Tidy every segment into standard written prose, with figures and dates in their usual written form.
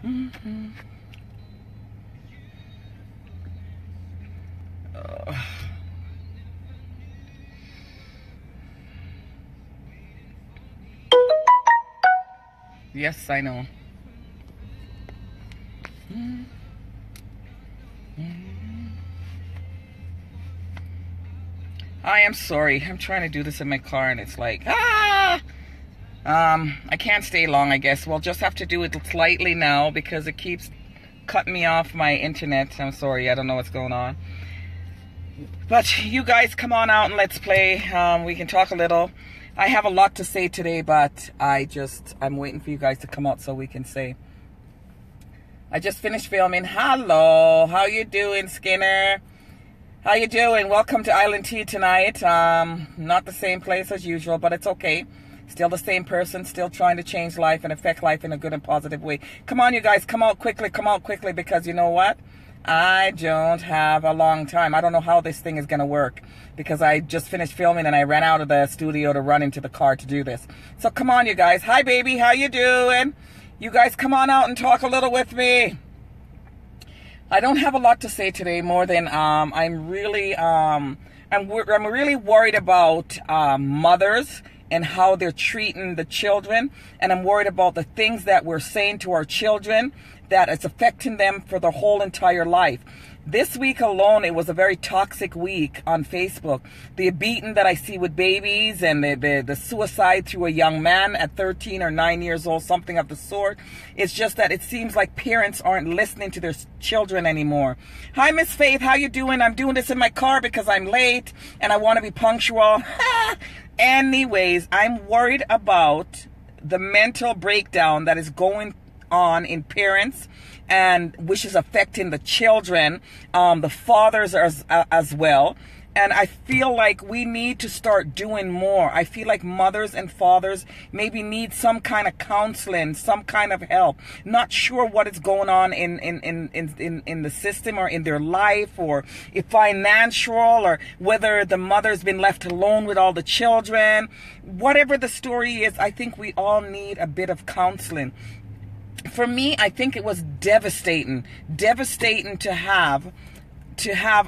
Mm-hmm. Yes, I know. I am sorry. I'm trying to do this in my car and it's like, I can't stay long, I guess. We'll just have to do it slightly now because it keeps cutting me off my internet. I'm sorry. I don't know what's going on. But you guys come on out and let's play. We can talk a little. I have a lot to say today, but I'm waiting for you guys to come out so we can say. I just finished filming. Hello. How you doing, Skinner? How you doing? Welcome to Island Tea tonight. Not the same place as usual, but it's okay. Still the same person, still trying to change life and affect life in a good and positive way. Come on, you guys, come out quickly, because you know what? I don't have a long time. I don't know how this thing is going to work because I just finished filming and I ran out of the studio to run into the car to do this. So come on, you guys. Hi, baby. How you doing? You guys come on out and talk a little with me. I don't have a lot to say today more than I'm really worried about mothers and how they're treating the children, and I'm worried about the things that we're saying to our children that it's affecting them for their whole entire life. This week alone, it was a very toxic week on Facebook. The beating that I see with babies and the suicide through a young man at 13 or 9 years old, something of the sort. It's just that it seems like parents aren't listening to their children anymore. Hi, Miss Faith. How you doing? I'm doing this in my car because I'm late and I want to be punctual. Anyways, I'm worried about the mental breakdown that is going on in parents and which is affecting the children, the fathers as well. And I feel like we need to start doing more. I feel like mothers and fathers maybe need some kind of counseling, some kind of help. Not sure what is going on in the system or in their life, or if financial, or whether the mother's been left alone with all the children. Whatever the story is, I think we all need a bit of counseling. For me, I think it was devastating to have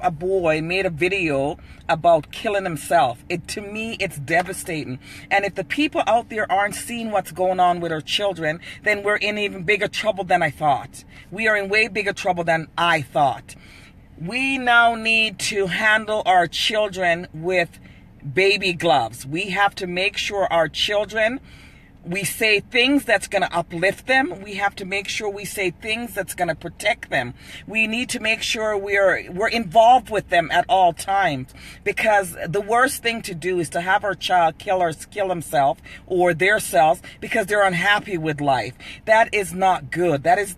a boy made a video about killing himself. To me, it's devastating. And if the people out there aren't seeing what's going on with our children, then we're in even bigger trouble than I thought. We are in way bigger trouble than I thought. We now need to handle our children with baby gloves. We have to make sure our children, we say things that's going to uplift them. We have to make sure we say things that's going to protect them. We need to make sure we're involved with them at all times, because the worst thing to do is to have our child kill himself or themselves because they're unhappy with life. That is not good. That's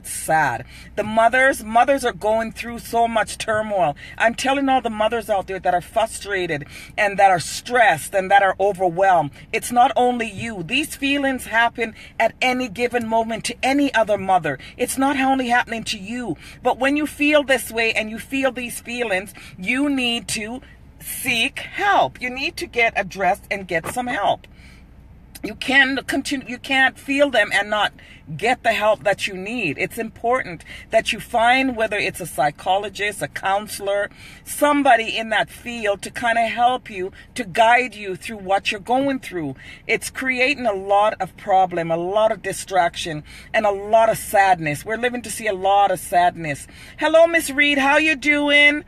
sad. The mothers are going through so much turmoil. I'm telling all the mothers out there that are frustrated and that are stressed and that are overwhelmed. It's not only you. These feelings happen at any given moment to any other mother. It's not only happening to you. But when you feel this way and you feel these feelings, you need to seek help. You need to get addressed and get some help. You can't feel them and not get the help that you need. It's important that you find, whether it's a psychologist, a counselor, somebody in that field to kind of help you, to guide you through what you're going through. It's creating a lot of problem, a lot of distraction, and a lot of sadness. We're living to see a lot of sadness. Hello, Miss Reed. How you doing?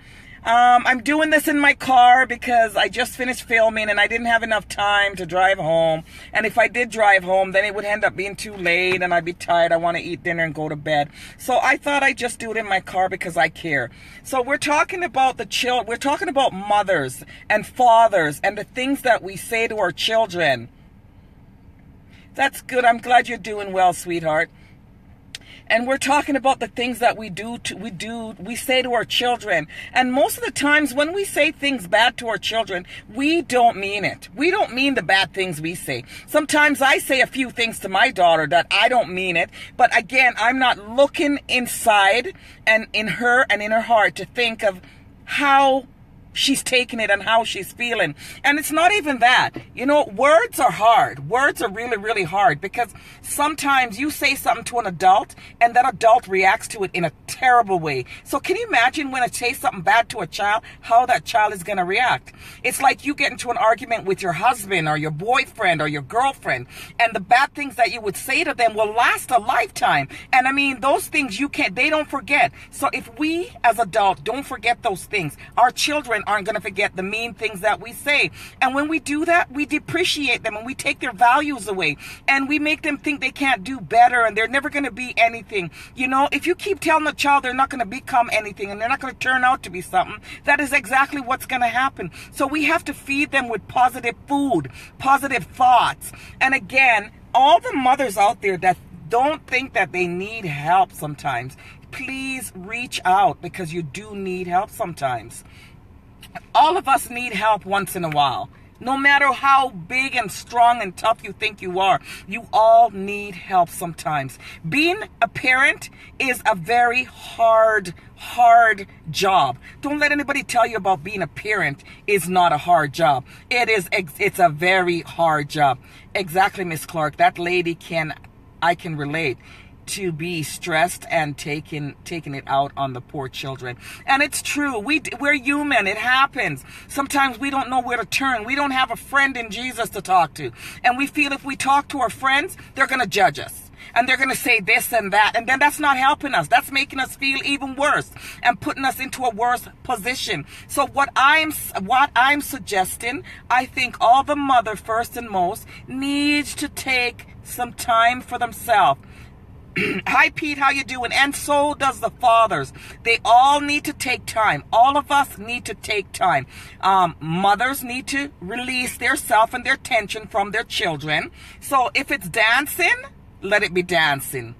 I'm doing this in my car because I just finished filming and I didn't have enough time to drive home. And if I did drive home, then it would end up being too late and I'd be tired. I want to eat dinner and go to bed. So I thought I'd just do it in my car because I care. So we're talking about we're talking about mothers and fathers and the things that we say to our children. That's good. I'm glad you're doing well, sweetheart. And we're talking about the things that we say to our children. And most of the times when we say things bad to our children, we don't mean it. We don't mean the bad things we say. Sometimes I say a few things to my daughter that I don't mean it. But again, I'm not looking inside and in her heart to think of how she's taking it and how she's feeling. And it's not even that. You know, words are hard. Words are really, really hard, because sometimes you say something to an adult and that adult reacts to it in a terrible way. So can you imagine when I say something bad to a child, how that child is going to react? It's like you get into an argument with your husband or your boyfriend or your girlfriend, and the bad things that you would say to them will last a lifetime. And I mean, those things they don't forget. So if we as adults don't forget those things, our children aren't going to forget the mean things that we say. And when we do that, we depreciate them and we take their values away, and we make them think they can't do better and they're never going to be anything. You know, if you keep telling a child they're not going to become anything and they're not going to turn out to be something, that is exactly what's going to happen. So we have to feed them with positive food, positive thoughts. And again, all the mothers out there that don't think that they need help sometimes, please reach out, because you do need help sometimes. All of us need help once in a while. No matter how big and strong and tough you think you are, you all need help sometimes. Being a parent is a very hard job. Don't let anybody tell you about being a parent is not a hard job. It's a very hard job. Exactly, Miss Clark. That lady I can relate to be stressed and taking it out on the poor children. And it's true. We're human. It happens. Sometimes we don't know where to turn. We don't have a friend in Jesus to talk to. And we feel if we talk to our friends, they're going to judge us. And they're going to say this and that. And then that's not helping us. That's making us feel even worse and putting us into a worse position. So what I'm suggesting, I think all the mother first and most needs to take some time for themselves. Hi, Pete, how you doing? And so does the fathers. They all need to take time. All of us need to take time. Mothers need to release their self and their tension from their children. So if it's dancing, let it be dancing.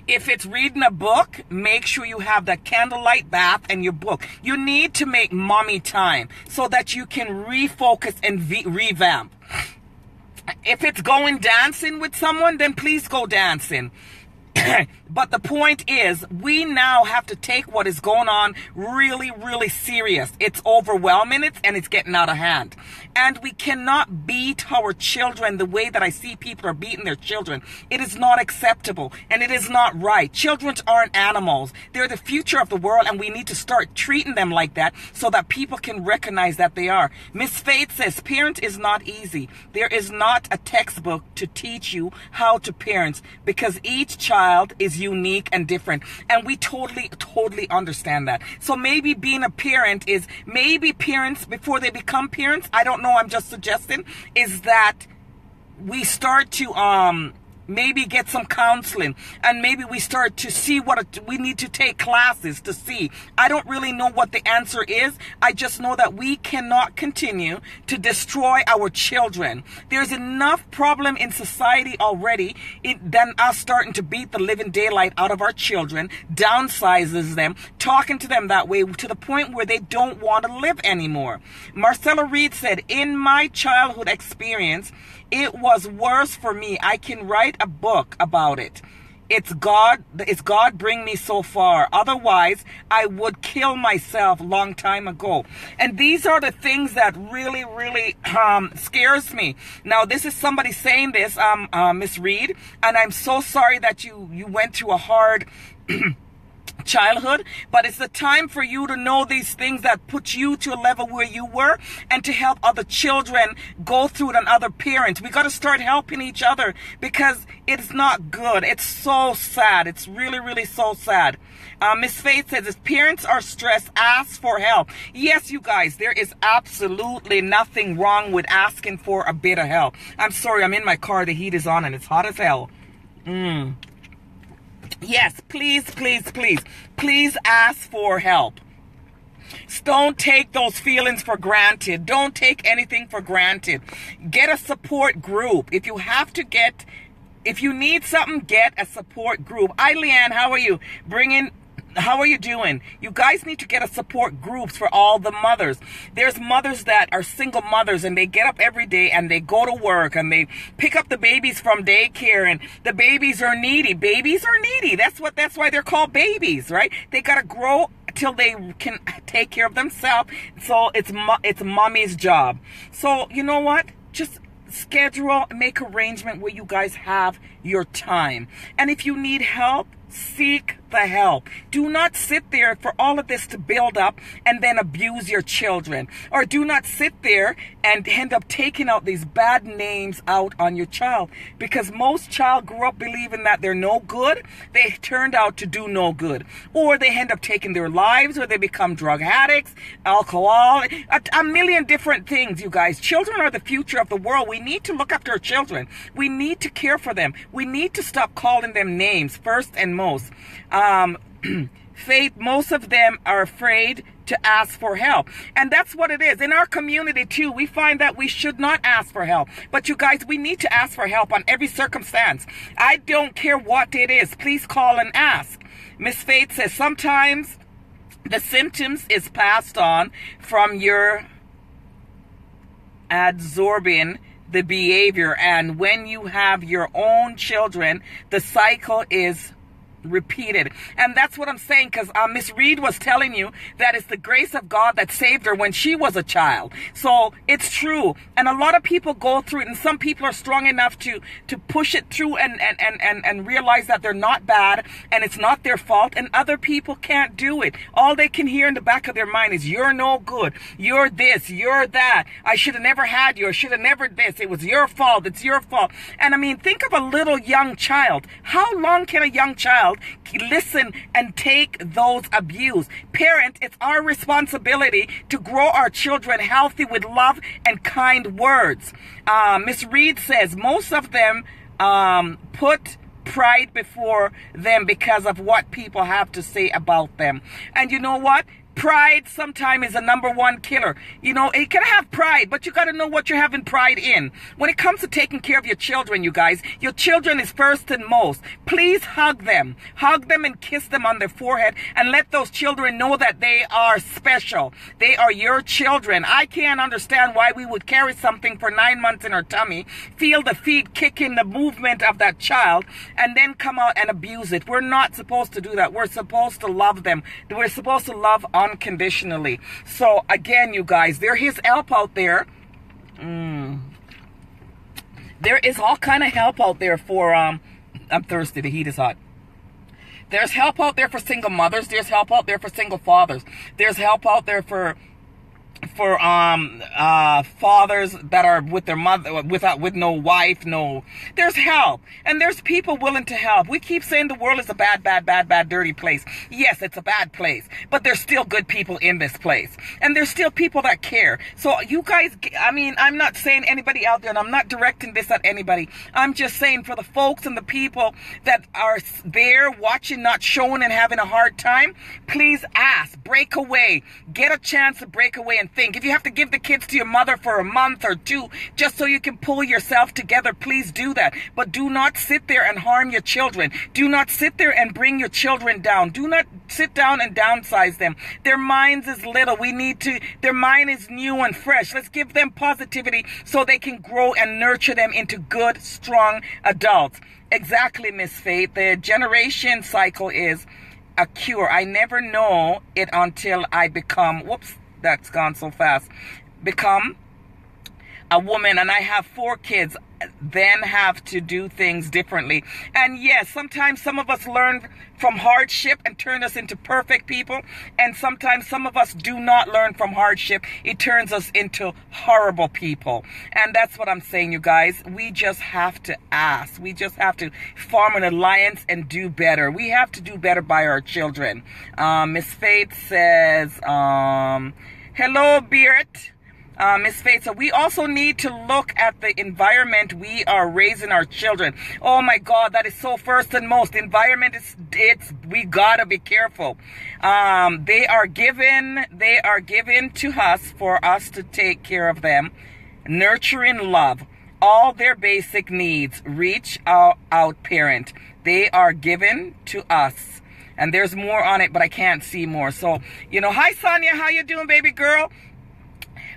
If it's reading a book, make sure you have that candlelight bath and your book. You need to make mommy time so that you can refocus and revamp. If it's going dancing with someone, then please go dancing. But the point is, we now have to take what is going on really, really serious. It's overwhelming and it's getting out of hand. And we cannot beat our children the way that I see people are beating their children. It is not acceptable and it is not right. Children aren't animals. They're the future of the world, and we need to start treating them like that so that people can recognize that they are. Miss Faith says, parent is not easy. There is not a textbook to teach you how to parent, because each child is unique and different, and we totally understand that. So maybe being a parent is, maybe parents before they become parents, I don't know, I'm just suggesting, is that we start to maybe get some counseling, and maybe we start to see we need to take classes to see. I don't really know what the answer is. I just know that we cannot continue to destroy our children. There's enough problem in society already than us starting to beat the living daylight out of our children, downsizes them, talking to them that way to the point where they don't want to live anymore. Marcella Reed said, in my childhood experience, it was worse for me. I can write a book about it. It's God bring me so far. Otherwise, I would kill myself long time ago. And these are the things that really, really scares me. Now, this is somebody saying this, Miss Reed, and I'm so sorry that you went through a hard childhood, but it's the time for you to know these things that put you to a level where you were, and to help other children go through it and other parents. We got to start helping each other, because it's not good. It's so sad. It's really, really so sad. Miss Faith says, if parents are stressed, ask for help. Yes, you guys, there is absolutely nothing wrong with asking for a bit of help. I'm sorry, I'm in my car. The heat is on and it's hot as hell. Yes, please, please, please, please ask for help. Don't take those feelings for granted. Don't take anything for granted. Get a support group. If you need something, get a support group. Hi, Leanne, how are you? How are you doing? You guys need to get a support groups for all the mothers. There's mothers that are single mothers, and they get up every day and they go to work and they pick up the babies from daycare, and the babies are needy. Babies are needy. That's why they're called babies, right? They got to grow till they can take care of themselves. So it's mommy's job. So you know what? Just schedule, make arrangement where you guys have your time. And if you need help, seek the help. Do not sit there for all of this to build up and then abuse your children. Or do not sit there and end up taking out these bad names out on your child. Because most child grew up believing that they're no good. They turned out to do no good. Or they end up taking their lives, or they become drug addicts, alcohol, a million different things, you guys. Children are the future of the world. We need to look after our children. We need to care for them. We need to stop calling them names first and most. Faith, most of them are afraid to ask for help. And that's what it is. In our community too, we find that we should not ask for help. But you guys, we need to ask for help on every circumstance. I don't care what it is. Please call and ask. Miss Faith says, sometimes the symptoms is passed on from your absorbing the behavior. And when you have your own children, the cycle is repeated. And that's what I'm saying, because Miss Reed was telling you that it's the grace of God that saved her when she was a child. So it's true. And a lot of people go through it, and some people are strong enough to push it through and realize that they're not bad and it's not their fault, and other people can't do it. All they can hear in the back of their mind is, you're no good, you're this, you're that, I should have never had you, I should have never this, it was your fault, it's your fault. And I mean, think of a little young child. How long can a young child listen and take those abuse? Parent, it's our responsibility to grow our children healthy with love and kind words. Miss Reed says most of them put pride before them because of what people have to say about them. And you know what? Pride sometimes is a #1 killer. You know, you can have pride, but you got to know what you're having pride in. When it comes to taking care of your children, you guys, your children is first and most. Please hug them. Hug them and kiss them on their forehead, and let those children know that they are special. They are your children. I can't understand why we would carry something for 9 months in our tummy, feel the feet kicking the movement of that child, and then come out and abuse it. We're not supposed to do that. We're supposed to love them. We're supposed to love unconditionally. So again, you guys, there is help out there. There is all kind of help out there for I'm thirsty, the heat is hot. There's help out there for single mothers. There's help out there for single fathers. There's help out there for fathers that are with their mother, with no wife, no. There's help, and there's people willing to help. We keep saying the world is a bad, dirty place. Yes, it's a bad place, but there's still good people in this place, and there's still people that care. So you guys, I mean, I'm not saying anybody out there, and I'm not directing this at anybody. I'm just saying for the folks and the people that are there watching, not showing, and having a hard time, please ask, break away, get a chance to break away and think. If you have to give the kids to your mother for a month or two just so you can pull yourself together, please do that. But do not sit there and harm your children. Do not sit there and bring your children down. Do not sit down and downsize them. Their minds is little. Their mind is new and fresh. Let's give them positivity so they can grow and nurture them into good, strong adults. Exactly, Miss Faith. The generation cycle is a cure. I never know it until I become, whoops, that's gone so fast, become a woman, and I have 4 kids, then have to do things differently. And yes, sometimes some of us learn from hardship and turn us into perfect people, and sometimes some of us do not learn from hardship. It turns us into horrible people. And that's what I'm saying, you guys. We just have to ask. We just have to form an alliance and do better. We have to do better by our children. Miss Faith says, hello, Beert. Miss Faith, so we also need to look at the environment we are raising our children. Oh my God, that is so first and most. Environment we gotta be careful. They are given to us for us to take care of them. Nurturing love, all their basic needs. Reach out parent. They are given to us. And there's more on it, but I can't see more. So, you know, hi Sonia, how you doing, baby girl?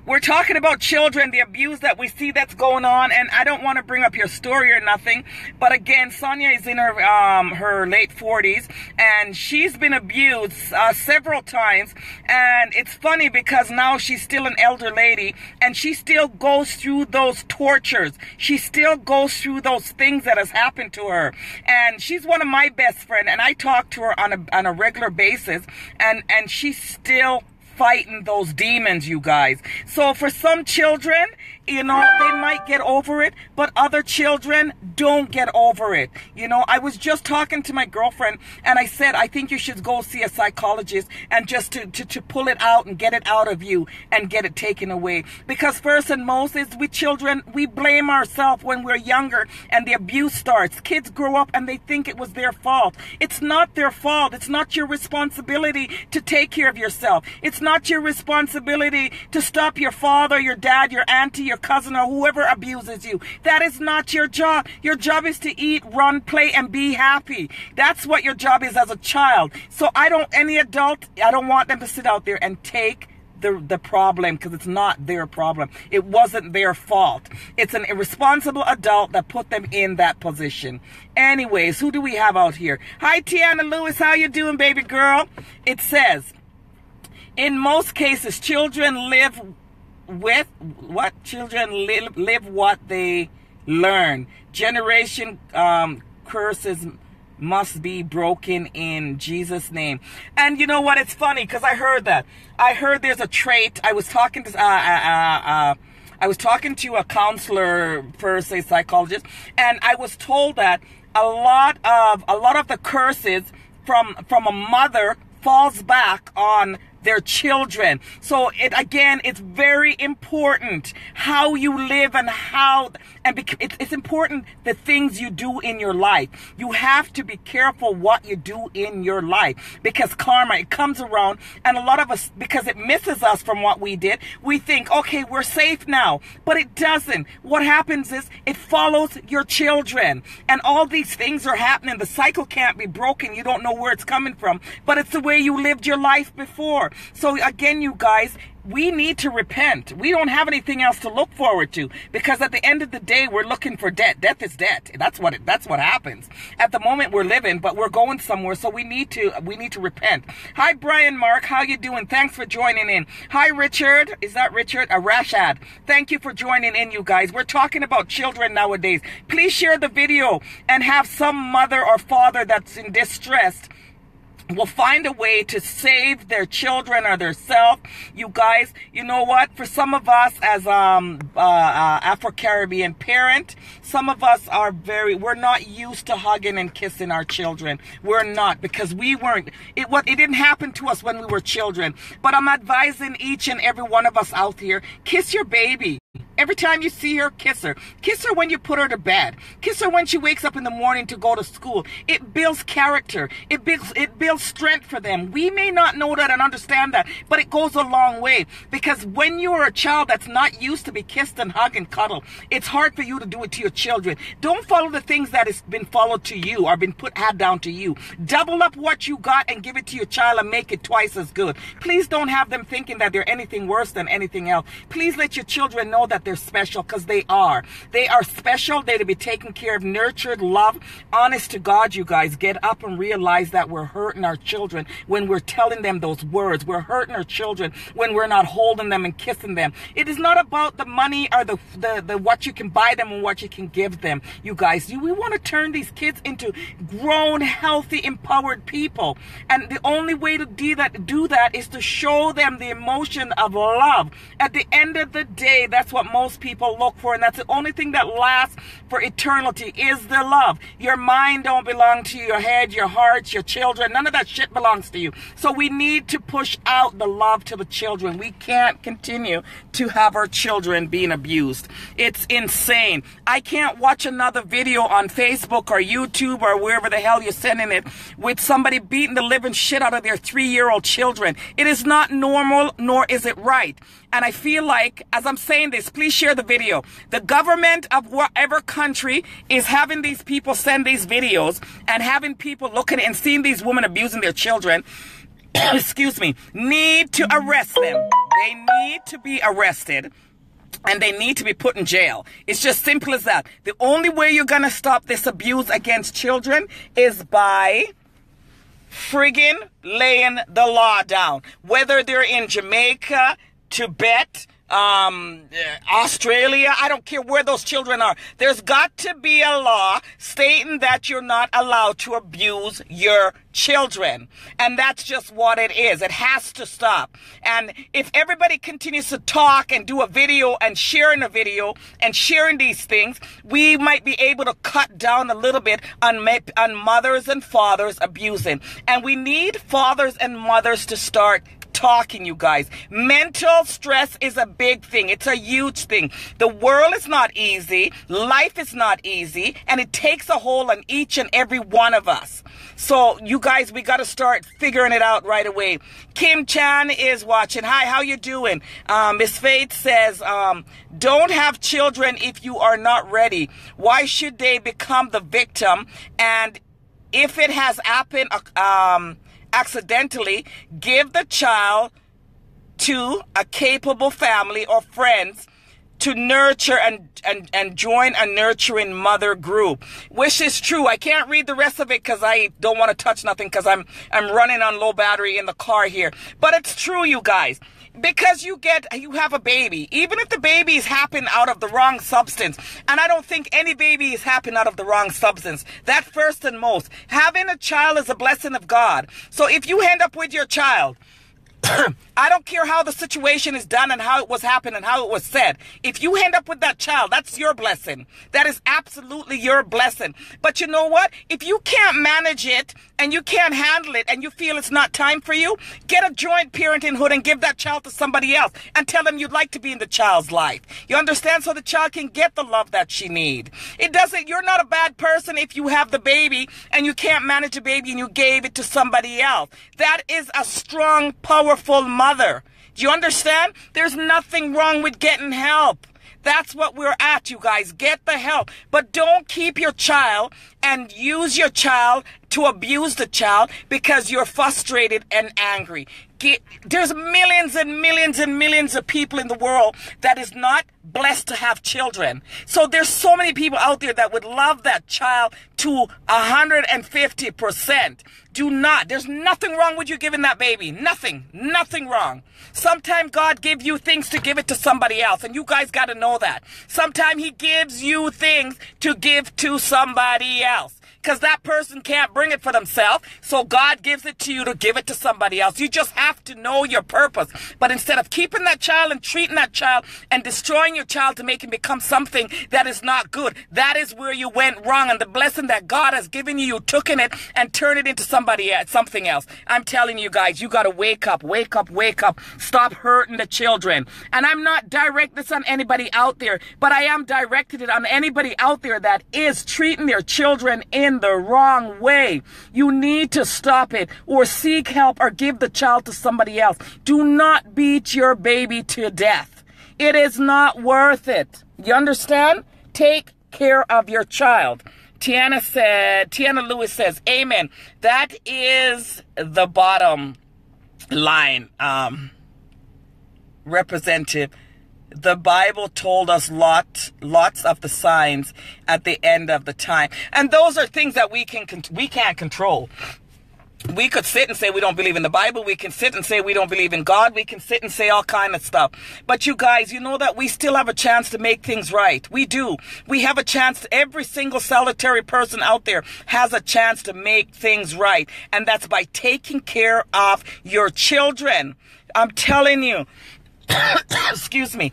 We're talking about children, the abuse that we see that's going on, and I don't want to bring up your story or nothing, but again, Sonia is in her late 40s, and she's been abused several times, and it's funny because now she's still an elder lady, and she still goes through those tortures. She still goes through those things that has happened to her, and she's one of my best friends, and I talk to her on a regular basis, and she's still fighting those demons, you guys. So for some children, you know, they might get over it, but other children don't get over it. You know, I was just talking to my girlfriend, and I said, I think you should go see a psychologist, and just to pull it out and get it out of you and get it taken away. Because first and most is with children, we blame ourselves when we're younger and the abuse starts. Kids grow up and they think it was their fault. It's not their fault. It's not your responsibility to take care of yourself. It's not your responsibility to stop your father, your dad, your auntie, your cousin, or whoever abuses you. That is not your job. Your job is to eat, run, play, and be happy. That's what your job is as a child. So any adult, I don't want them to sit out there and take the problem, because it's not their problem. It wasn't their fault. It's an irresponsible adult that put them in that position. Anyways, who do we have out here? Hi, Tiana Lewis. How you doing, baby girl? It says, in most cases, children live with what? Children live what they learn. Generation curses must be broken in Jesus' name. And you know what? It's funny because I heard that. I heard there's a trait. I was talking to a counselor, first a psychologist, and I was told that a lot of the curses from a mother falls back on their children. So it's very important how you live and it's important the things you do in your life. You have to be careful what you do in your life, because karma, it comes around, and a lot of us, because it misses us from what we did, we think, okay, we're safe now, but it doesn't. What happens is it follows your children, and all these things are happening. The cycle can't be broken. You don't know where it's coming from, but it's the way you lived your life before. So again, you guys, we need to repent. We don't have anything else to look forward to, because at the end of the day, we're looking for debt. Death is debt. That's what happens. At the moment, we're living, but we're going somewhere, so we need to repent. Hi, Brian Mark. How you doing? Thanks for joining in. Hi, Richard. Is that Richard? Rashad. Thank you for joining in, you guys. We're talking about children nowadays. Please share the video and have some mother or father that's in distress will find a way to save their children or their self. You guys, you know what? For some of us as Afro-Caribbean parent, some of us we're not used to hugging and kissing our children. We're not, because we weren't. It didn't happen to us when we were children. But I'm advising each and every one of us out here, kiss your baby. Every time you see her, kiss her. Kiss her when you put her to bed. Kiss her when she wakes up in the morning to go to school. It builds character. It builds strength for them. We may not know that and understand that, but it goes a long way. Because when you're a child that's not used to be kissed and hugged and cuddled, it's hard for you to do it to your children. Don't follow the things that has been followed to you or been had down to you. Double up what you got and give it to your child and make it twice as good. Please don't have them thinking that they're anything worse than anything else. Please let your children know that they're special, because they are. They are special. They're to be taken care of, nurtured, loved. Honest to God, you guys, get up and realize that we're hurting our children when we're telling them those words. We're hurting our children when we're not holding them and kissing them. It is not about the money or the what you can buy them and what you can give them, you guys. We want to turn these kids into grown, healthy, empowered people. And the only way to do that is to show them the emotion of love. At the end of the day, that's what most people look for, and that's the only thing that lasts for eternity is the love. Your mind don't belong to you, your head, your heart, your children. None of that shit belongs to you. So we need to push out the love to the children. We can't continue to have our children being abused. It's insane. I can't watch another video on Facebook or YouTube or wherever the hell you're sending it with somebody beating the living shit out of their 3-year-old children. It is not normal, nor is it right. And I feel like, as I'm saying this, please share the video. The government of whatever country is having these people send these videos and having people looking and seeing these women abusing their children, excuse me, need to arrest them. They need to be arrested. And they need to be put in jail. It's just simple as that. The only way you're going to stop this abuse against children is by friggin' laying the law down. Whether they're in Jamaica, Tibet, Australia, I don't care where those children are. There's got to be a law stating that you're not allowed to abuse your children. And that's just what it is. It has to stop. And if everybody continues to talk and do a video and sharing a video and sharing these things, we might be able to cut down a little bit on mothers and fathers abusing. And we need fathers and mothers to start talking, you guys. Mental stress is a big thing. It's a huge thing. The world is not easy. Life is not easy. And it takes a hold on each and every one of us. So, you guys, we got to start figuring it out right away. Kim Chan is watching. Hi, how you doing? Miss Faith says, don't have children if you are not ready. Why should they become the victim? And if it has happened, accidentally, give the child to a capable family or friends to nurture and join a nurturing mother group, which is true. I can't read the rest of it because I don't want to touch nothing because I'm running on low battery in the car here. But it's true, you guys. Because you have a baby, even if the babies happen out of the wrong substance, and I don't think any babies happen out of the wrong substance. That first and most. Having a child is a blessing of God. So if you end up with your child, I don't care how the situation is done and how it was happened and how it was said. If you end up with that child, that's your blessing. That is absolutely your blessing. But you know what? If you can't manage it and you can't handle it and you feel it's not time for you, get a joint parenthood and give that child to somebody else and tell them you'd like to be in the child's life. You understand? So the child can get the love that she needs. You're not a bad person if you have the baby and you can't manage the baby and you gave it to somebody else. That is a strong, powerful mother. Do you understand? There's nothing wrong with getting help. That's what we're at, you guys. Get the help. But don't keep your child and use your child to abuse the child because you're frustrated and angry. There's millions and millions and millions of people in the world that is not blessed to have children. So there's so many people out there that would love that child to 150%. Do not. There's nothing wrong with you giving that baby. Nothing wrong. Sometimes God gives you things to give it to somebody else, and you guys got to know that. Sometimes he gives you things to give to somebody else. Because that person can't bring it for themselves, so God gives it to you to give it to somebody else. You just have to know your purpose. But instead of keeping that child and treating that child and destroying your child to make him become something that is not good, that is where you went wrong. And the blessing that God has given you, you took in it and turned it into something else. I'm telling you guys, you got to wake up. Stop hurting the children. And I'm not directing this on anybody out there, but I am directing it on anybody out there that is treating their children in the wrong way. You need to stop it or seek help or give the child to somebody else. Do not beat your baby to death. It is not worth it. You understand? Take care of your child. Tiana Lewis says, amen. That is the bottom line, Representative. The Bible told us lots of the signs at the end of the time. And those are things that we can't control. We could sit and say we don't believe in the Bible. We can sit and say we don't believe in God. We can sit and say all kind of stuff. But you guys, you know that we still have a chance to make things right. We do. We have a chance. Every single solitary person out there has a chance to make things right. And that's by taking care of your children. I'm telling you. Excuse me.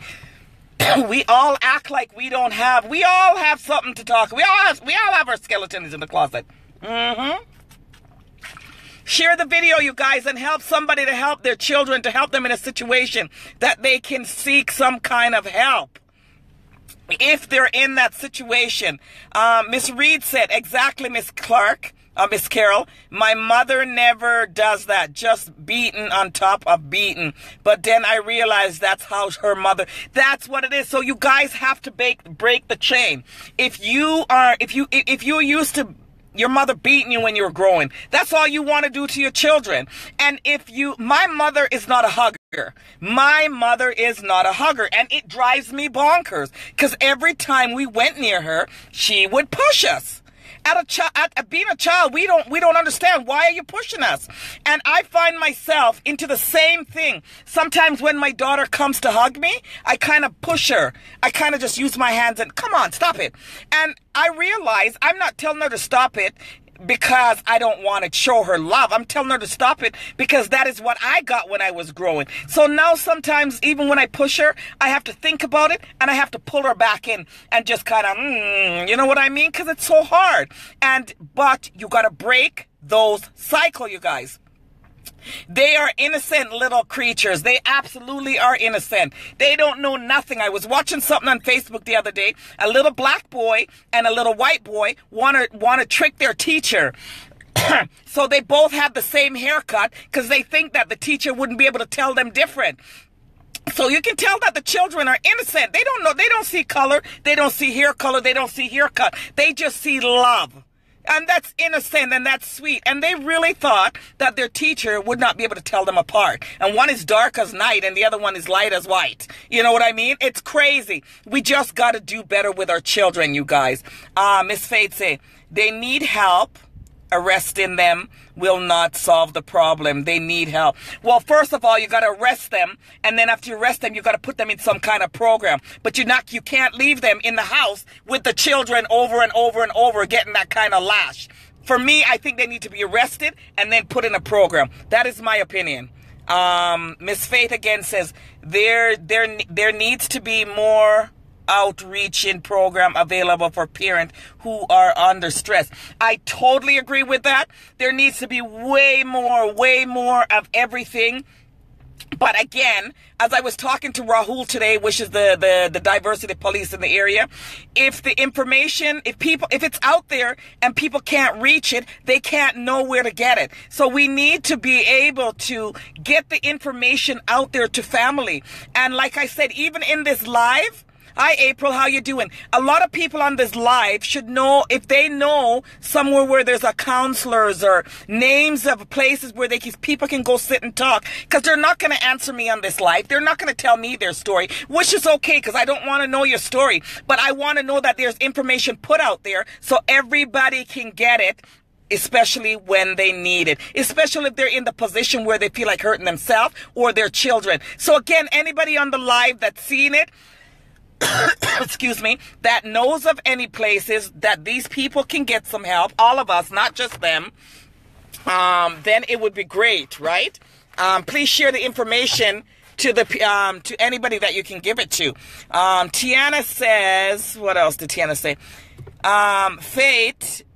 We all act like we don't have. We all have something to talk. We all have our skeletons in the closet. Share the video, you guys, and help somebody to help their children, to help them in a situation that they can seek some kind of help. If they're in that situation. Miss Reed said, exactly, Miss Clark. Miss Carol, my mother never does that, just beaten on top of beaten. But then I realized that's how her mother, that's what it is. So you guys have to break the chain. If you're used to your mother beating you when you were growing. That's all you want to do to your children. And my mother is not a hugger. My mother is not a hugger. And it drives me bonkers. Because every time we went near her, she would push us. Being a child, we don't understand. Why are you pushing us? And I find myself into the same thing. Sometimes when my daughter comes to hug me, I kind of push her. I kind of just use my hands and, come on, stop it. And I realize I'm not telling her to stop it because I don't want to show her love. I'm telling her to stop it because that is what I got when I was growing. So now sometimes even when I push her, I have to think about it and I have to pull her back in and just kind of, you know what I mean? Because it's so hard. But you got to break those cycles, you guys. They are innocent little creatures. They absolutely are innocent. They don't know nothing. I was watching something on Facebook the other day. A little black boy and a little white boy want to trick their teacher. So they both have the same haircut because they think that the teacher wouldn't be able to tell them different. So you can tell that the children are innocent. They don't know. They don't see color. They don't see hair color. They don't see haircut. They just see love. And that's innocent and that's sweet. And they really thought that their teacher would not be able to tell them apart. And one is dark as night and the other one is light as white. You know what I mean? It's crazy. We just got to do better with our children, you guys. Miss Faith say, they need help. Arresting them will not solve the problem. They need help. Well, first of all, you got to arrest them. And then after you arrest them, you got to put them in some kind of program. But you can't leave them in the house with the children over and over and over getting that kind of lash. For me, I think they need to be arrested and then put in a program. That is my opinion. Miss Faith again says there needs to be more outreaching program available for parents who are under stress. I totally agree with that. There needs to be way more of everything. But again, as I was talking to Rahul today, which is the diversity police in the area, if the information, if it's out there and people can't reach it, they can't know where to get it. So we need to be able to get the information out there to family. And like I said, even in this live, hi, April. How you doing? A lot of people on this live should know, if they know somewhere where there's a counselors or names of places where people can go sit and talk, because they're not going to answer me on this live. They're not going to tell me their story, which is okay because I don't want to know your story. But I want to know that there's information put out there so everybody can get it, especially when they need it, especially if they're in the position where they feel like hurting themselves or their children. So again, anybody on the live that's seen it, excuse me, that knows of any places that these people can get some help, all of us, not just them, then it would be great, right? Please share the information to to anybody that you can give it to. Tiana says, what else did Tiana say?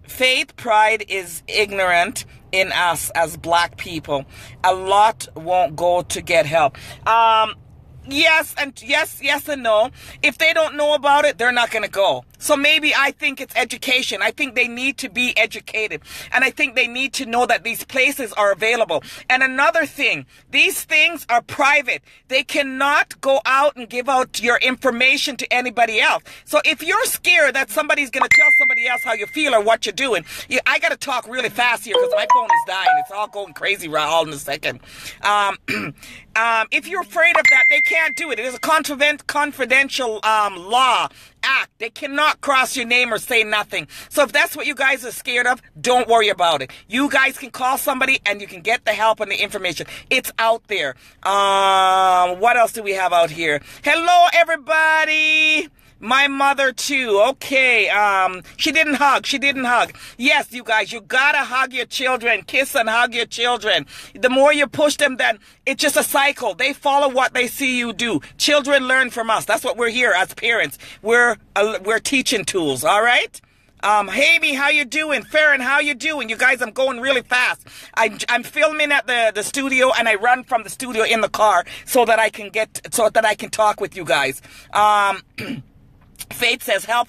Faith, pride is ignorant in us as black people. A lot won't go to get help. Yes and no. If they don't know about it, they're not going to go. So maybe I think it's education. I think they need to be educated. And I think they need to know that these places are available. And another thing, these things are private. They cannot go out and give out your information to anybody else. So if you're scared that somebody's going to tell somebody else how you feel or what you're doing, I got to talk really fast here because my phone is dying. It's all going crazy all in a second. If you're afraid of that, they can't do it. It is a confidential law act. They cannot cross your name or say nothing. So if that's what you guys are scared of, don't worry about it. You guys can call somebody and you can get the help and the information. It's out there. What else do we have out here? Hello, everybody. My mother too. Okay. She didn't hug. Yes, you guys, you gotta hug your children. Kiss and hug your children. The more you push them, then it's just a cycle. They follow what they see you do. Children learn from us. That's what we're here as parents. We're teaching tools. All right. Hamey, how you doing? Farron, how you doing? You guys, I'm going really fast. I'm filming at the studio and I run from the studio in the car so that I can talk with you guys. Faith says, help.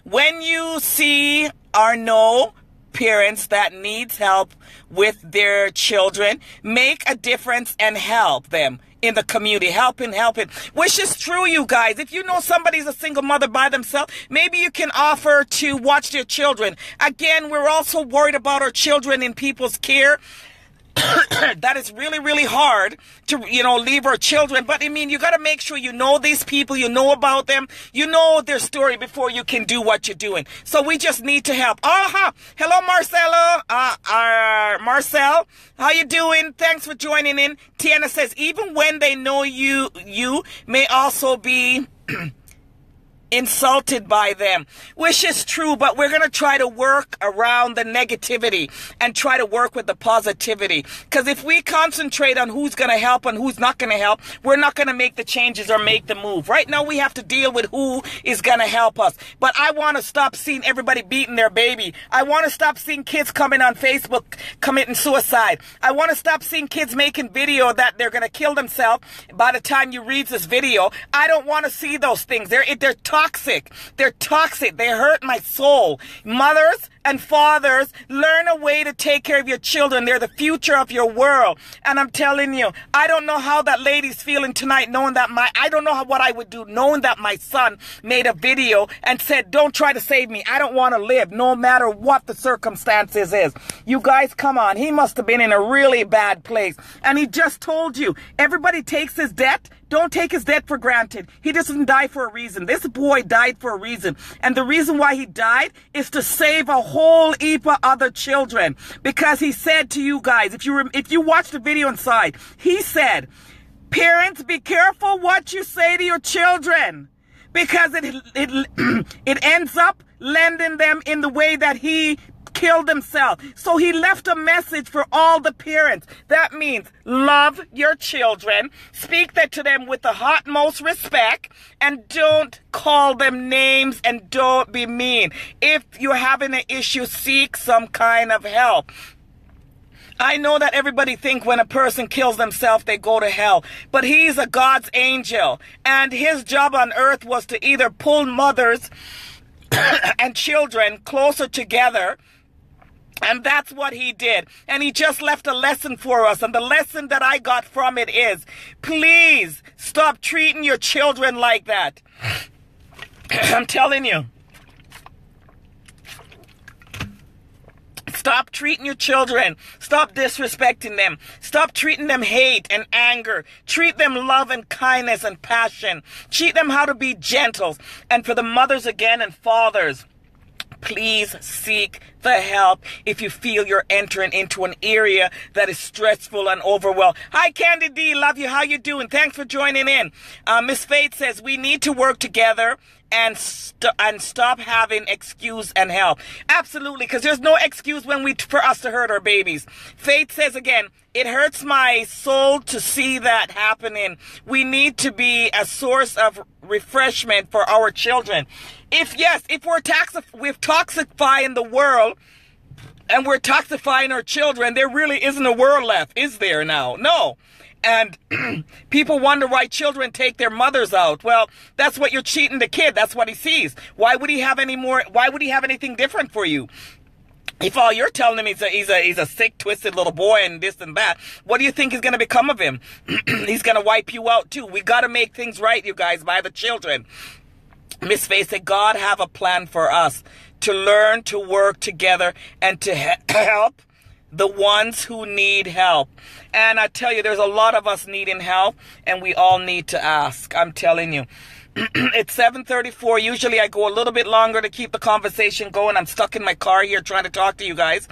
When you see or know parents that needs help with their children. Make a difference and help them in the community. Helping, which is true, you guys. If you know somebody's a single mother by themselves, maybe you can offer to watch their children. Again, we're also worried about our children in people's care. That is really, really hard to, leave our children. But I mean, you got to make sure you know these people, you know about them, you know their story before you can do what you're doing. So we just need to help. Hello, Marcelo. Marcel, how you doing? Thanks for joining in. Tiana says, even when they know you may also be insulted by them, which is true, but we're going to try to work around the negativity and try to work with the positivity. Because if we concentrate on who's going to help and who's not going to help, we're not going to make the changes or make the move. Right now, we have to deal with who is going to help us. But I want to stop seeing everybody beating their baby. I want to stop seeing kids coming on Facebook committing suicide. I want to stop seeing kids making video that they're going to kill themselves by the time you read this video. I don't want to see those things. They're toxic. They're toxic. They hurt my soul. Mothers and fathers, learn a way to take care of your children. They're the future of your world. And I'm telling you, I don't know how that lady's feeling tonight knowing that I don't know what I would do knowing that my son made a video and said, don't try to save me. I don't want to live no matter what the circumstances is. You guys, come on. He must have been in a really bad place. And he just told you, everybody takes his debt. Don't take his debt for granted. He doesn't die for a reason. This boy died for a reason. And the reason why he died is to save a whole heap of other children. Because he said to you guys, if you watch the video inside, he said, parents, be careful what you say to your children. Because it ends up landing them in the way that he killed himself. So he left a message for all the parents. That means love your children, speak that to them with the utmost respect, and don't call them names and don't be mean. If you're having an issue, seek some kind of help. I know that everybody think when a person kills themselves, they go to hell. But he's a God's angel. And his job on earth was to either pull mothers and children closer together. And that's what he did. And he just left a lesson for us. And the lesson that I got from it is, please stop treating your children like that. I'm telling you. Stop treating your children. Stop disrespecting them. Stop treating them hate and anger. Treat them love and kindness and passion. Treat them how to be gentle. And for the mothers again and fathers, please seek the help if you feel you're entering into an area that is stressful and overwhelmed. Hi, Candy D. Love you. How you doing? Thanks for joining in. Miss Faith says we need to work together and stop having excuse and help. Absolutely, because there's no excuse for us to hurt our babies. Faith says again, it hurts my soul to see that happening. We need to be a source of refreshment for our children. If we're toxifying the world and we're toxifying our children, there really isn't a world left, is there now? No. And people wonder why children take their mothers out. Well, that's what you're cheating the kid. That's what he sees. Why would he have anything different for you? If all you're telling him he's a sick, twisted little boy and this and that, what do you think is going to become of him? He's going to wipe you out too. We got to make things right, you guys, by the children. Miss Faith said, God have a plan for us to learn to work together and to help the ones who need help. And I tell you, there's a lot of us needing help, and we all need to ask. I'm telling you. It's 7:34. Usually I go a little bit longer to keep the conversation going. I'm stuck in my car here trying to talk to you guys.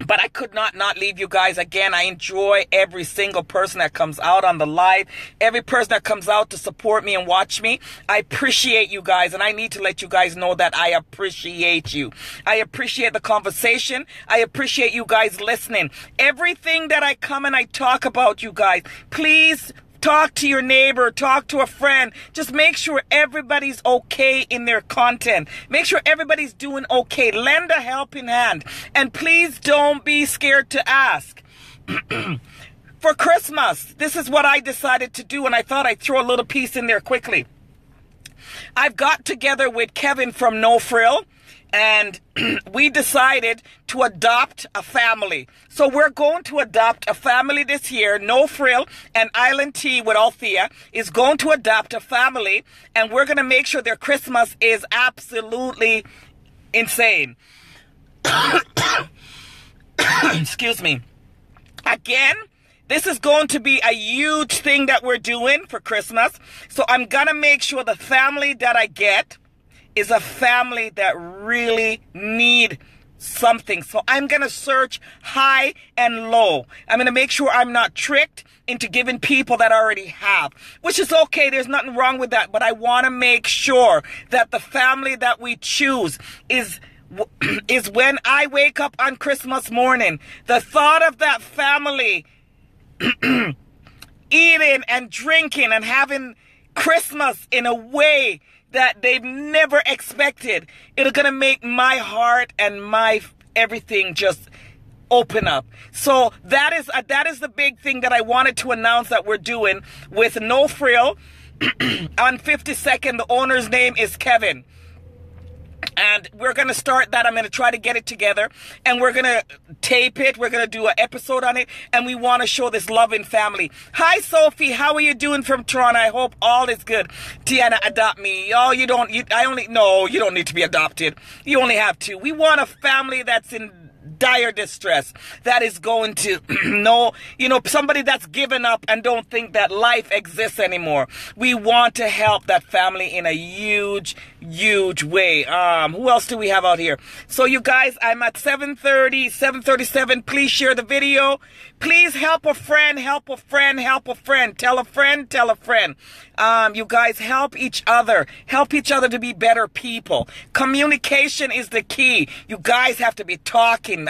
But I could not leave you guys. Again, I enjoy every single person that comes out on the live. Every person that comes out to support me and watch me. I appreciate you guys. And I need to let you guys know that I appreciate you. I appreciate the conversation. I appreciate you guys listening. Everything that I come and I talk about, you guys, please talk to your neighbor, talk to a friend. Just make sure everybody's okay in their content. Make sure everybody's doing okay. Lend a helping hand. And please don't be scared to ask. For Christmas, this is what I decided to do, and I thought I'd throw a little piece in there quickly. I've got together with Kevin from No Frill, and we decided to adopt a family. So we're going to adopt a family this year. No Frill and Island Tea with Althea is going to adopt a family, and we're going to make sure their Christmas is absolutely insane. Excuse me. Again, this is going to be a huge thing that we're doing for Christmas. So I'm going to make sure the family that I get is a family that really need something. So I'm going to search high and low. I'm going to make sure I'm not tricked into giving people that already have, which is okay. There's nothing wrong with that. But I want to make sure that the family that we choose is when I wake up on Christmas morning, the thought of that family eating and drinking and having Christmas in a way that they've never expected, it's going to make my heart and my everything just open up. So that is the big thing that I wanted to announce that we're doing with No Frill. On 52nd, the owner's name is Kevin. And we're going to start that. I'm going to try to get it together. And we're going to tape it. We're going to do an episode on it. And we want to show this loving family. Hi, Sophie. How are you doing from Toronto? I hope all is good. Tiana, adopt me. Oh, you don't need to be adopted. You only have two. We want a family that's in dire distress, that is going to know, somebody that's given up and don't think that life exists anymore. We want to help that family in a huge way. Who else do we have out here? So you guys, I'm at 7:30, 7:37. Please share the video. Please help a friend, help a friend, help a friend. Tell a friend, tell a friend. You guys help each other to be better people. Communication is the key. You guys have to be talking,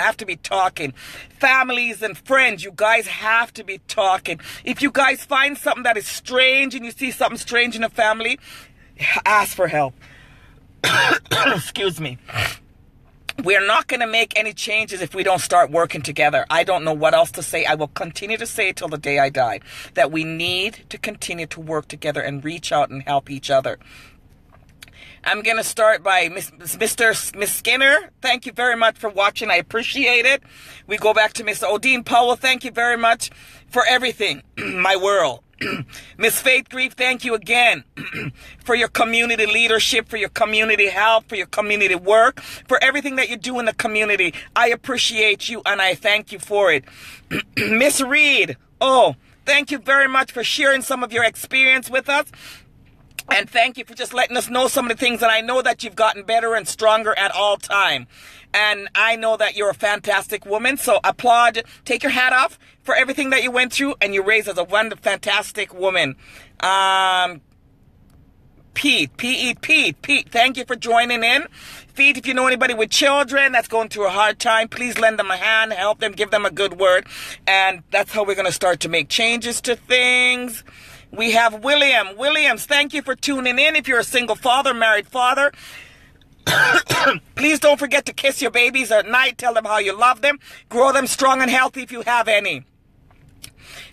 Families and friends, you guys have to be talking. If you guys find something that is strange and you see something strange in a family, ask for help. Excuse me. We're not going to make any changes if we don't start working together. I don't know what else to say. I will continue to say till the day I die that we need to continue to work together and reach out and help each other. I'm going to start by Miss Skinner. Thank you very much for watching. I appreciate it. We go back to Miss Odine Powell. Thank you very much for everything, my world. Miss Faith Grief, thank you again for your community leadership, for your community help, for your community work, for everything that you do in the community. I appreciate you and I thank you for it. Miss Reed, thank you very much for sharing some of your experience with us. And thank you for just letting us know some of the things. And I know that you've gotten better and stronger at all time. And I know that you're a fantastic woman. So applaud, take your hat off for everything that you went through. And you raised as a wonderful, fantastic woman. Pete, thank you for joining in. Pete, if you know anybody with children that's going through a hard time, please lend them a hand, help them, give them a good word. And that's how we're going to start to make changes to things. We have Williams, thank you for tuning in. If you're a single father, married father, please don't forget to kiss your babies at night. Tell them how you love them. Grow them strong and healthy if you have any.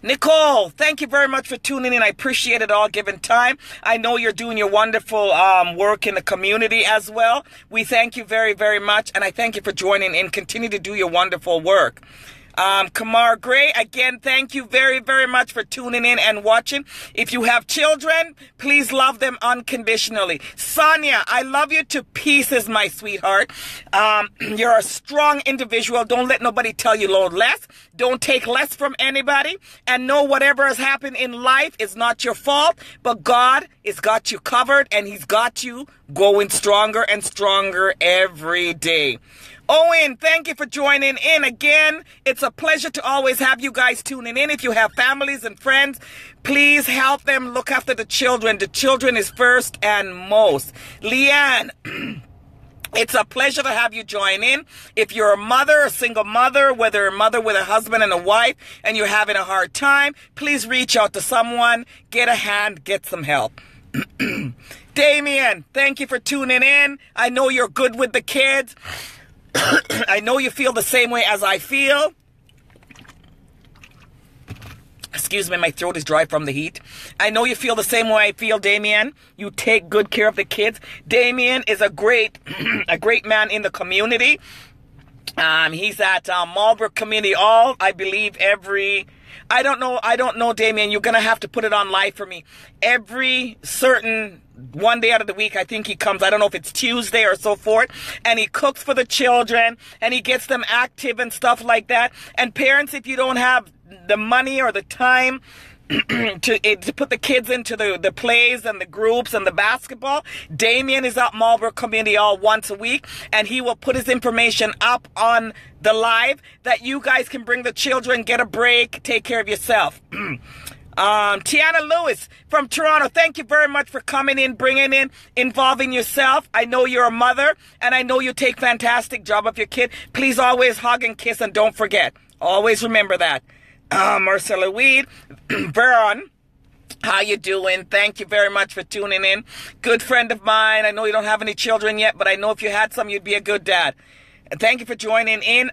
Nicole, thank you very much for tuning in. I appreciate it all given time. I know you're doing your wonderful work in the community as well. We thank you very, very much. And I thank you for joining in. Continue to do your wonderful work. Kamar Gray, again, thank you very, very much for tuning in and watching. If you have children, please love them unconditionally. Sonia, I love you to pieces, my sweetheart. You're a strong individual. Don't let nobody tell you load less. Don't take less from anybody. And know whatever has happened in life is not your fault, but God has got you covered and He's got you going stronger and stronger every day. Owen, thank you for joining in again. It's a pleasure to always have you guys tuning in. If you have families and friends, please help them look after the children. The children is first and most. Leanne, it's a pleasure to have you join in. If you're a mother, a single mother, whether a mother with a husband and a wife, and you're having a hard time, please reach out to someone, get a hand, get some help. Damien, thank you for tuning in. I know you're good with the kids. I know you feel the same way as I feel. Excuse me, my throat is dry from the heat. I know you feel the same way I feel, Damien. You take good care of the kids. Damien is a great, a great man in the community. He's at Marlborough Community Hall, I believe I don't know, Damien. You're going to have to put it on live for me. Every certain one day out of the week, I think he comes. I don't know if it's Tuesday or so forth. And he cooks for the children, and he gets them active and stuff like that. And parents, if you don't have the money or the time to put the kids into the plays and the groups and the basketball, Damien is at Marlborough Community Hall once a week, and he will put his information up on the live that you guys can bring the children, get a break, take care of yourself. Tiana Lewis from Toronto, thank you very much for coming in, bringing in, involving yourself. I know you're a mother, and I know you take fantastic job of your kid. Please always hug and kiss, and don't forget. Always remember that. Marcella Weed, Veron, how you doing? Thank you very much for tuning in. Good friend of mine. I know you don't have any children yet, but I know if you had some, you'd be a good dad. And thank you for joining in.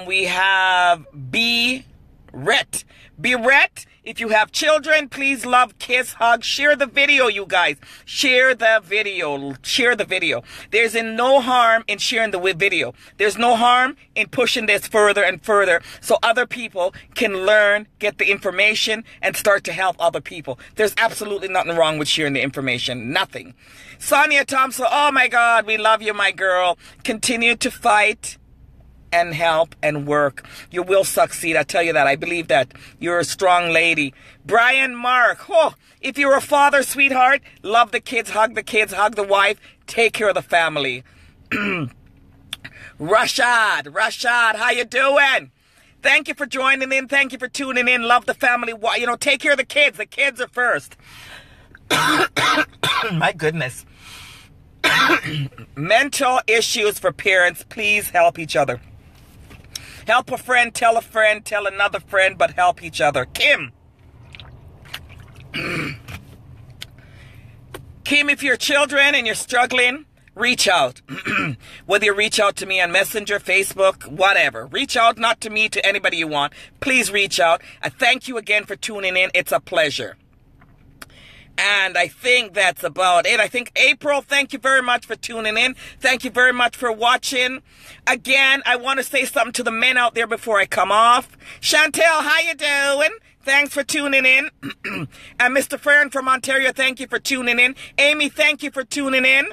We have B-Rett. B-Rett, if you have children, please love, kiss, hug, share the video, you guys. Share the video. Share the video. There's no harm in sharing the video. There's no harm in pushing this further and further so other people can learn, get the information, and start to help other people. There's absolutely nothing wrong with sharing the information. Nothing. Sonia Thompson, oh my God, we love you, my girl. Continue to fight and help and work. You will succeed. I tell you that. I believe that. You're a strong lady. Brian Mark. Oh, if you're a father, sweetheart, love the kids, hug the wife, take care of the family. Rashad, how you doing? Thank you for joining in. Thank you for tuning in. Love the family. You know, take care of the kids. The kids are first. My goodness. Mental issues for parents. Please help each other. Help a friend, tell another friend, but help each other. Kim, if you're children and you're struggling, reach out. Whether you reach out to me on Messenger, Facebook, whatever. Reach out, not to me, to anybody you want. Please reach out. I thank you again for tuning in. It's a pleasure. And I think that's about it. I think April, thank you very much for tuning in. Thank you very much for watching. Again, I want to say something to the men out there before I come off. Chantel, how you doing? Thanks for tuning in. And Mr. Fern from Ontario, thank you for tuning in. Amy, thank you for tuning in.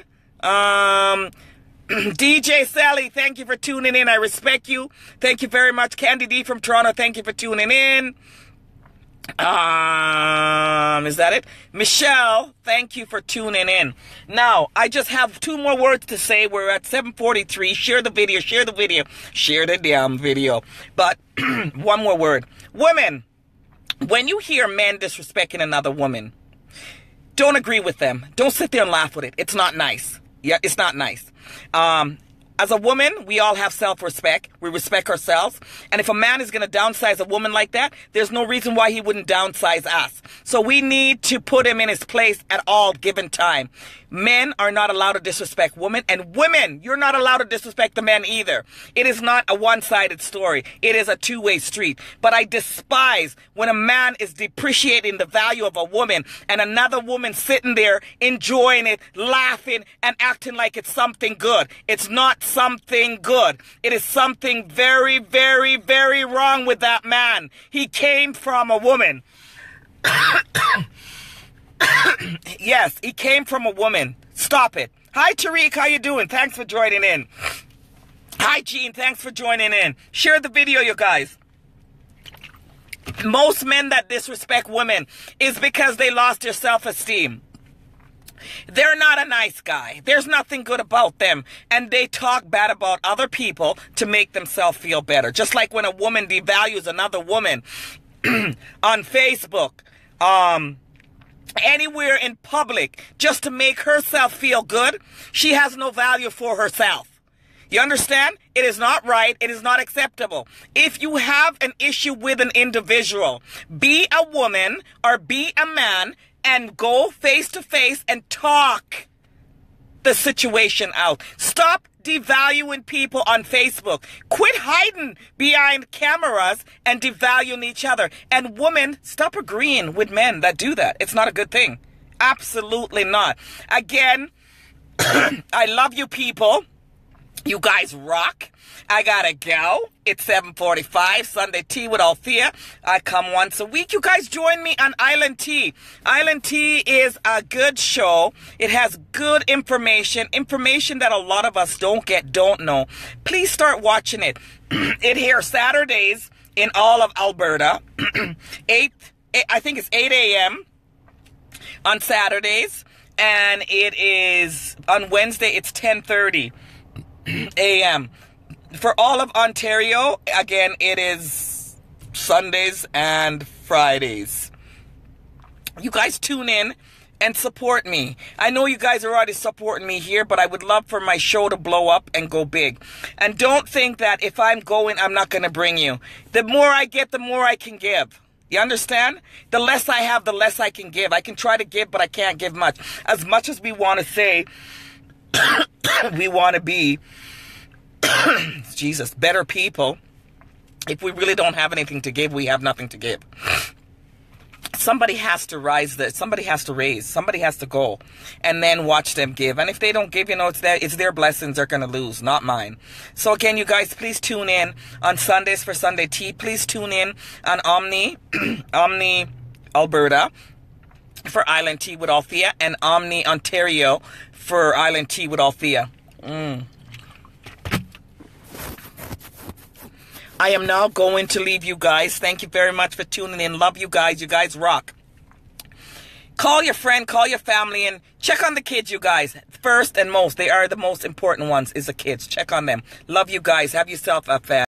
DJ Sally, thank you for tuning in. I respect you. Thank you very much. Candy D from Toronto, thank you for tuning in. Is that it? Michelle, thank you for tuning in. Now, I just have 2 more words to say. We're at 7:43. Share the video, share the video, share the damn video. But 1 more word. Women, when you hear men disrespecting another woman, don't agree with them. Don't sit there and laugh with it. It's not nice. Yeah, it's not nice. As a woman, we all have self-respect. We respect ourselves. And if a man is going to downsize a woman like that, there's no reason why he wouldn't downsize us. So we need to put him in his place at all given time. Men are not allowed to disrespect women, and women, you're not allowed to disrespect the men either. It is not a one-sided story. It is a two-way street. But I despise when a man is depreciating the value of a woman and another woman sitting there enjoying it, laughing, and acting like it's something good. It's not something good. It is something very, very, very wrong with that man. He came from a woman. Yes, he came from a woman. Stop it. Hi, Tariq. How you doing? Thanks for joining in. Hi, Jean. Thanks for joining in. Share the video, you guys. Most men that disrespect women is because they lost their self-esteem. They're not a nice guy. There's nothing good about them. And they talk bad about other people to make themselves feel better. Just like when a woman devalues another woman on Facebook, anywhere in public, just to make herself feel good, she has no value for herself. You understand? It is not right. It is not acceptable. If you have an issue with an individual, be a woman or be a man and go face to face and talk the situation out. Stop devaluing people on Facebook. Quit hiding behind cameras and devaluing each other. And women, stop agreeing with men that do that. It's not a good thing. Absolutely not. Again, I love you people. You guys rock. I gotta go. It's 7:45, Sunday Tea with Althea. I come once a week. You guys join me on Island Tea. Island Tea is a good show. It has good information that a lot of us don't know. Please start watching it. It airs Saturdays in all of Alberta. I think it's 8 a.m. on Saturdays. And it is, on Wednesday, it's 10:30 a.m. For all of Ontario, again, it is Sundays and Fridays. You guys tune in and support me. I know you guys are already supporting me here, but I would love for my show to blow up and go big. And don't think that if I'm going, I'm not going to bring you. The more I get, the more I can give. You understand? The less I have, the less I can give. I can try to give, but I can't give much. As much as we want to say, we want to be, Jesus, better people. If we really don't have anything to give, we have nothing to give. Somebody has to rise this. Somebody has to raise. Somebody has to go. And then watch them give. And if they don't give, it's their blessings they're going to lose, not mine. So again, you guys, please tune in on Sundays for Sunday Tea. Please tune in on Omni Alberta for Island Tea with Althea. And Omni Ontario for Island Tea with Althea. I am now going to leave you guys. Thank you very much for tuning in. Love you guys. You guys rock. Call your friend, call your family, and check on the kids, you guys. First and most, they are the most important ones, is the kids. Check on them. Love you guys. Have yourself a fan.